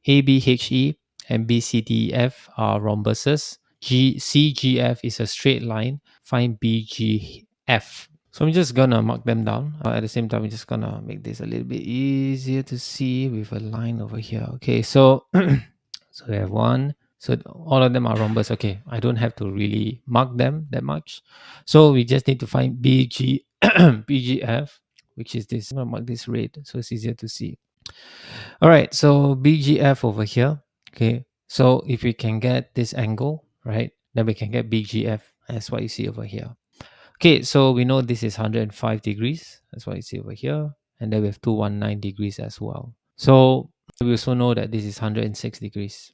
ABHE and BCDF are rhombuses. CGF is a straight line. Find BGF. So I'm just gonna mark them down. At the same time, I'm just gonna make this a little bit easier to see with a line over here. Okay, so so we have one. So all of them are rhombus. Okay, I don't have to really mark them that much. So we just need to find BGF, which is this. I'm gonna mark this red so it's easier to see. All right, so BGF over here. Okay, so if we can get this angle, right, then we can get BGF. That's what you see over here. Okay, so we know this is 105 degrees. That's what you see over here. And then we have 219 degrees as well. So we also know that this is 106 degrees.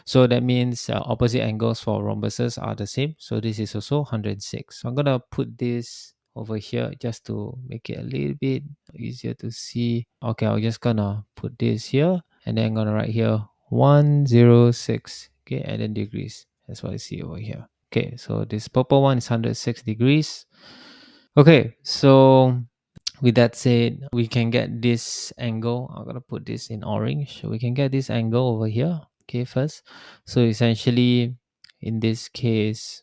So that means opposite angles for rhombuses are the same. So this is also 106. So I'm going to put this over here just to make it a little bit easier to see. Okay, I'm just going to put this here. And then I'm going to write here 106. Okay, and then degrees. That's what I see over here. Okay, so this purple one is 106 degrees. Okay, so with that said, we can get this angle. I'm gonna put this in orange. We can get this angle over here. Okay, first. So essentially, in this case,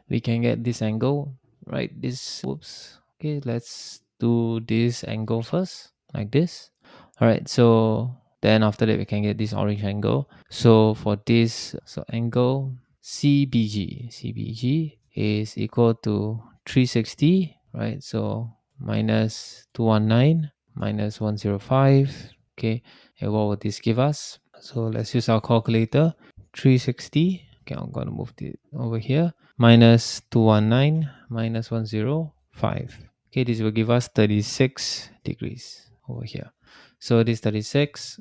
we can get this angle, right? This, whoops. Okay, let's do this angle first, like this. All right, so then after that, we can get this orange angle. So for this, so angle CBG is equal to 360, right? So minus 219 minus 105. Okay, and what would this give us? So let's use our calculator. 360. Okay, I'm gonna move it over here. Minus 219 minus 105. Okay, this will give us 36 degrees over here. So this 36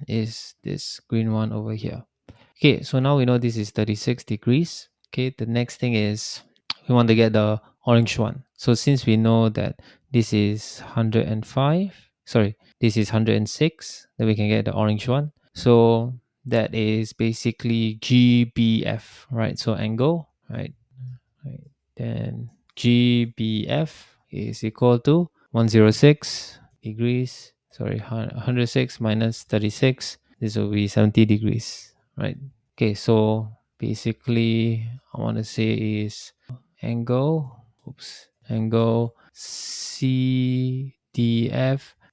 is this green one over here. Okay, so now we know this is 36 degrees. Okay, the next thing is we want to get the orange one. So since we know that this is 105, sorry, this is 106, then we can get the orange one. So that is basically GBF, right? So angle, right? Then GBF is equal to 106 degrees. Sorry, 106 minus 36. This will be 70 degrees, right? Okay, so basically, I want to say is angle, angle CDF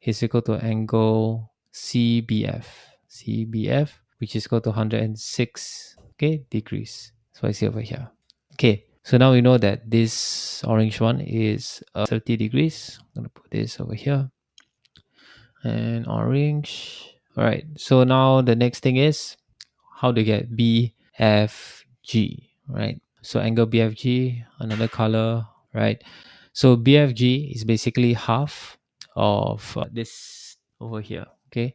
is equal to angle CBF, which is equal to 106, okay, degrees. So I see over here. Okay, so now we know that this orange one is 30 degrees. I'm gonna put this over here and orange. All right, so now the next thing is how to get BFG, right? So angle BFG, another color, right? So BFG is basically half of this over here, okay?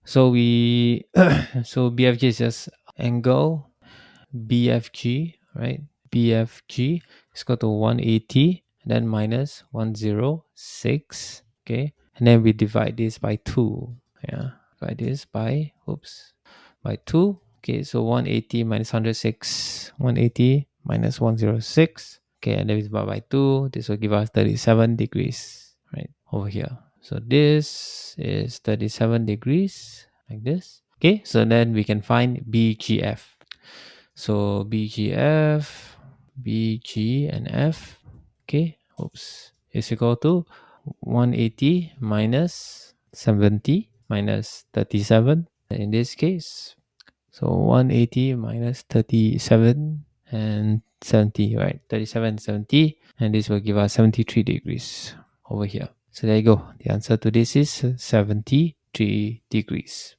So we, so BFG is just angle BFG, right? BFG is equal to 180, and then minus 106, okay? And then we divide this by 2, yeah? Divide this by, by 2. Okay, so 180 minus 106, 180 minus 106. Okay, and then we divide by 2. This will give us 37 degrees, right? Over here. So this is 37 degrees, like this. Okay, so then we can find BGF. So BG and F, okay, is equal to 180 minus 70 minus 37 in this case. So 180 minus 37 and 70, right? 37 and 70, and this will give us 73 degrees over here. So there you go. The answer to this is 73 degrees.